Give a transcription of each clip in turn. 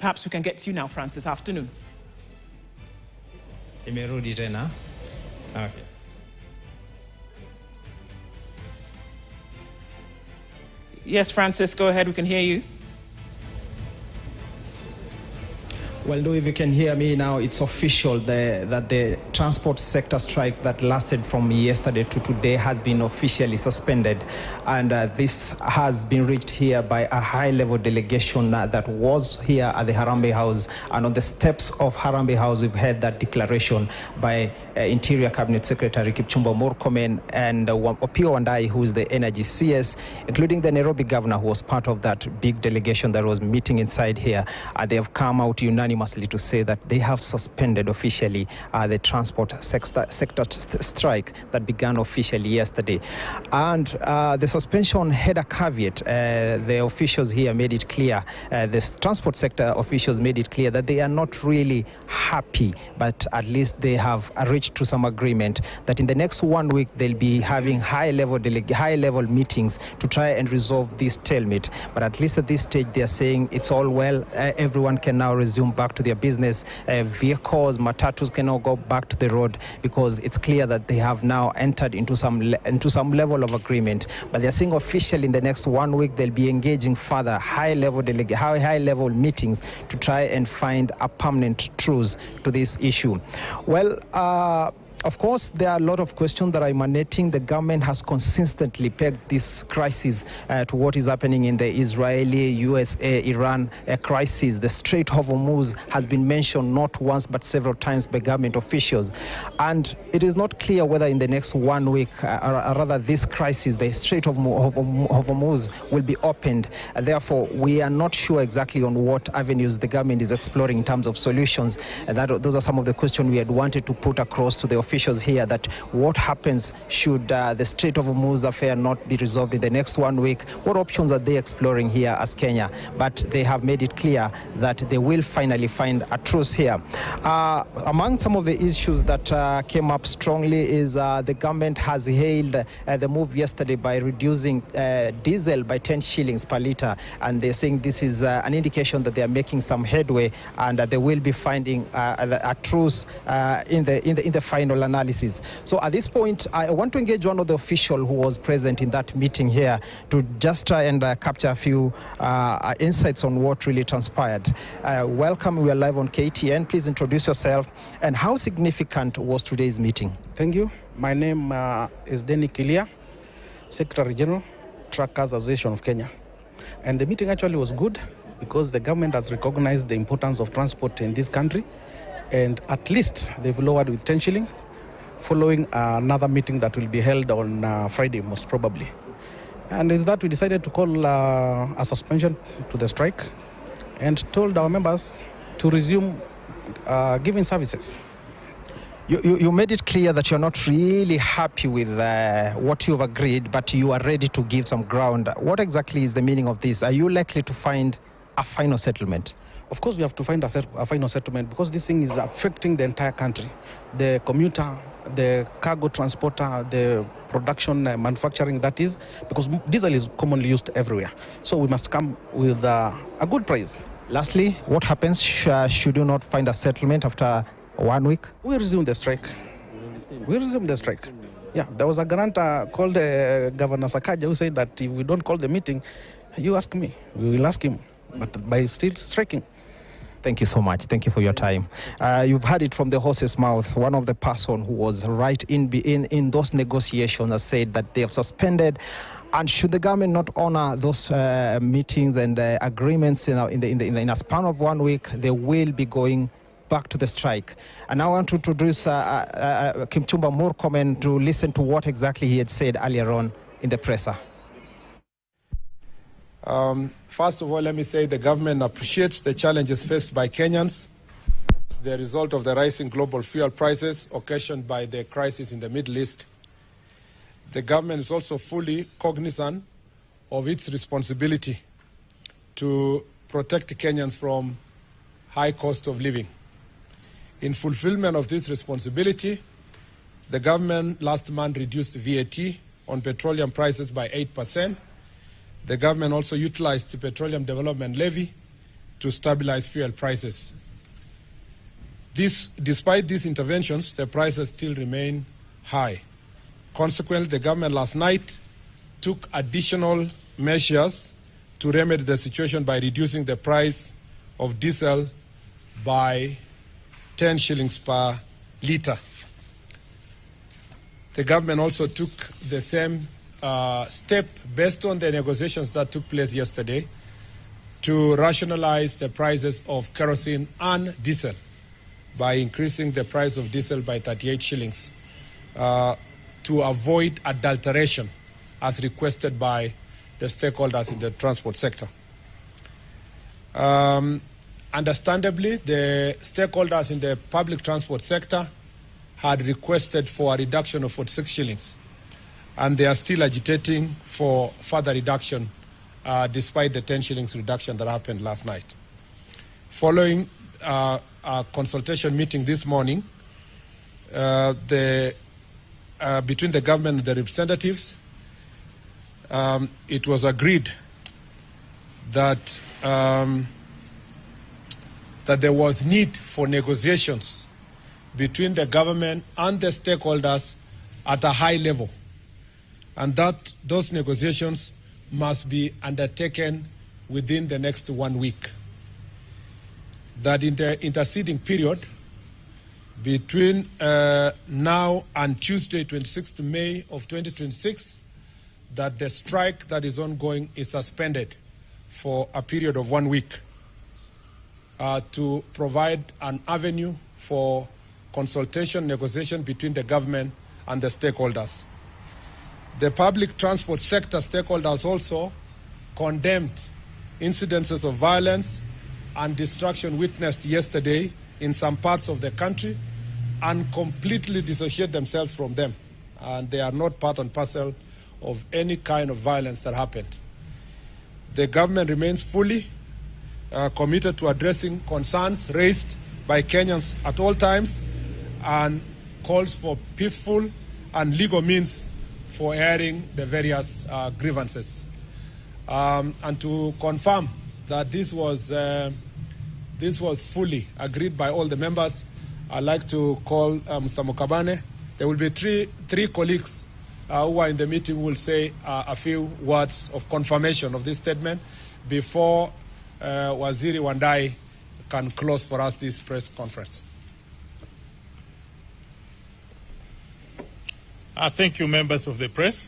Perhaps we can get to you now, Francis. Afternoon. Imerudi tena. Okay. Yes, Francis, go ahead. We can hear you. Well, if you can hear me now, it's official that the transport sector strike that lasted from yesterday to today has been officially suspended. And this has been reached here by a high-level delegation that was here at the Harambee House. And on the steps of Harambee House, we've heard that declaration by Interior Cabinet Secretary Kipchumba Murkomen and Opiyo Wandayi, who is the Energy CS, including the Nairobi governor, who was part of that big delegation that was meeting inside here. They have come out unanimously to say that they have suspended officially the transport sector strike that began officially yesterday. And the suspension had a caveat. The officials here made it clear, the transport sector officials made it clear that they are not really happy, but at least they have reached to some agreement that in the next 1 week they'll be having high-level meetings to try and resolve this stalemate. But at least at this stage they are saying it's all well. Everyone can now resume back to their business. Vehicles, Matatus can now go back to the road because it's clear that they have now entered into some level of agreement. But they're saying officially in the next 1 week they'll be engaging further high-level meetings to try and find a permanent truce to this issue. Well, of course, there are a lot of questions that are emanating. The government has consistently pegged this crisis to what is happening in the Israeli, USA, Iran crisis. The Strait of Hormuz has been mentioned not once but several times by government officials. And it is not clear whether in the next 1 week, or rather this crisis, the Strait of Hormuz will be opened. Therefore, we are not sure exactly on what avenues the government is exploring in terms of solutions. Those are some of the questions we had wanted to put across to the officials here, that what happens should the Strait of Hormuz affair not be resolved in the next 1 week? What options are they exploring here as Kenya? But they have made it clear that they will finally find a truce here. Among some of the issues that came up strongly is the government has hailed the move yesterday by reducing diesel by 10 shillings per litre, and they're saying this is an indication that they are making some headway and that they will be finding a truce in the final analysis. So at this point, I want to engage one of the officials who was present in that meeting here to just try and capture a few insights on what really transpired. Welcome, we are live on KTN. Please introduce yourself and how significant was today's meeting? Thank you. My name is Denny Kilia, Secretary General, Truckers Association of Kenya. And the meeting actually was good because the government has recognized the importance of transport in this country, and at least they've lowered with 10 shillings following another meeting that will be held on Friday, most probably. And with that, we decided to call a suspension to the strike and told our members to resume giving services. You made it clear that you're not really happy with what you've agreed, but you are ready to give some ground. What exactly is the meaning of this? Are you likely to find a final settlement? Of course, we have to find a final settlement because this thing is affecting the entire country. The commuter, the cargo transporter, the production, manufacturing, that is, because diesel is commonly used everywhere. So we must come with a good price. Lastly, what happens should you not find a settlement after 1 week? We resume the strike. Yeah, there was a guarantor called Governor Sakaja who said that if we don't call the meeting, you ask me, we will ask him, but by still striking. Thank you so much. Thank you for your time. You've heard it from the horse's mouth. One of the person who was right in those negotiations has said that they have suspended. And should the government not honor those meetings and agreements in a span of 1 week, they will be going back to the strike. And now I want to introduce Kipchumba Murkomen to listen to what exactly he had said earlier on in the presser. First of all, let me say the government appreciates the challenges faced by Kenyans as the result of the rising global fuel prices occasioned by the crisis in the Middle East. The government is also fully cognizant of its responsibility to protect Kenyans from high cost of living. In fulfillment of this responsibility, the government last month reduced VAT on petroleum prices by 8%. The government also utilized the Petroleum Development Levy to stabilize fuel prices. Despite these interventions, the prices still remain high. Consequently, the government last night took additional measures to remedy the situation by reducing the price of diesel by 10 shillings per litre. The government also took the same step based on the negotiations that took place yesterday to rationalize the prices of kerosene and diesel by increasing the price of diesel by 38 shillings to avoid adulteration as requested by the stakeholders in the transport sector. Understandably, the stakeholders in the public transport sector had requested for a reduction of 46 shillings, and they are still agitating for further reduction despite the 10 shillings reduction that happened last night. Following a consultation meeting this morning between the government and the representatives, it was agreed that that there was need for negotiations between the government and the stakeholders at a high level, and that those negotiations must be undertaken within the next 1 week. That in the interceding period between now and Tuesday, 26th May of 2026, that the strike that is ongoing is suspended for a period of 1 week to provide an avenue for consultation, negotiation between the government and the stakeholders. The public transport sector stakeholders also condemned incidences of violence and destruction witnessed yesterday in some parts of the country and completely dissociate themselves from them. And they are not part and parcel of any kind of violence that happened. The government remains fully committed to addressing concerns raised by Kenyans at all times and calls for peaceful and legal means for airing the various grievances. And to confirm that this was fully agreed by all the members, I'd like to call Mr. Mukabane. There will be three colleagues who are in the meeting who will say a few words of confirmation of this statement before Waziri Wandai can close for us this press conference. Thank you, members of the press.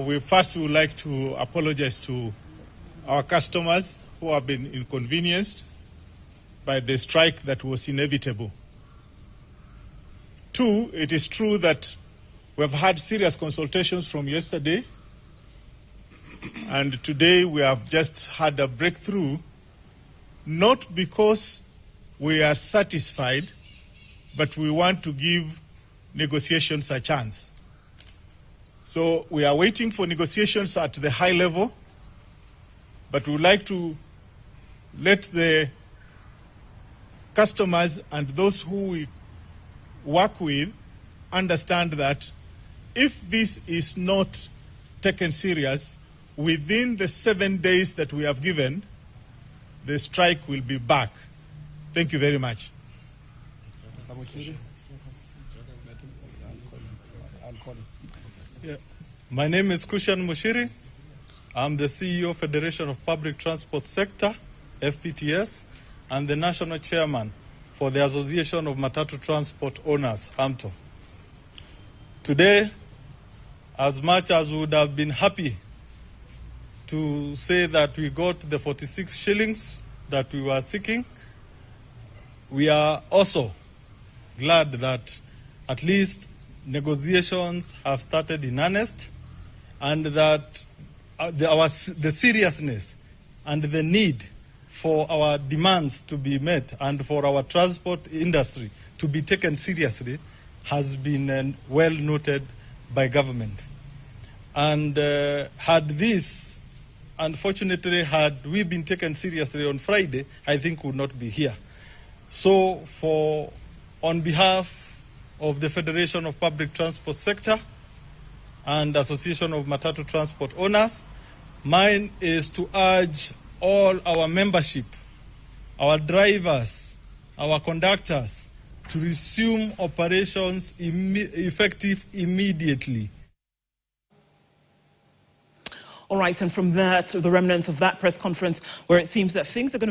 We first would like to apologize to our customers who have been inconvenienced by the strike that was inevitable. Two, it is true that we have had serious consultations from yesterday, and today we have just had a breakthrough, not because we are satisfied, but we want to give negotiations a chance. So we are waiting for negotiations at the high level, but we would like to let the customers and those who we work with understand that if this is not taken serious, within the 7 days that we have given, the strike will be back. Thank you very much. Yeah. My name is Kushan Mushiri. I'm the CEO, Federation of Public Transport Sector, FPTS, and the National Chairman for the Association of Matatu Transport Owners, AMTO. Today, as much as we would have been happy to say that we got the 46 shillings that we were seeking, we are also glad that at least negotiations have started in earnest, and that the seriousness and the need for our demands to be met and for our transport industry to be taken seriously has been well noted by government. And had we been taken seriously on Friday, I think we would not be here. So on behalf of the Federation of Public Transport Sector and Association of Matatu Transport Owners, mine is to urge all our membership, our drivers, our conductors to resume operations effective immediately. All right, and from that, the remnants of that press conference, where it seems that things are going to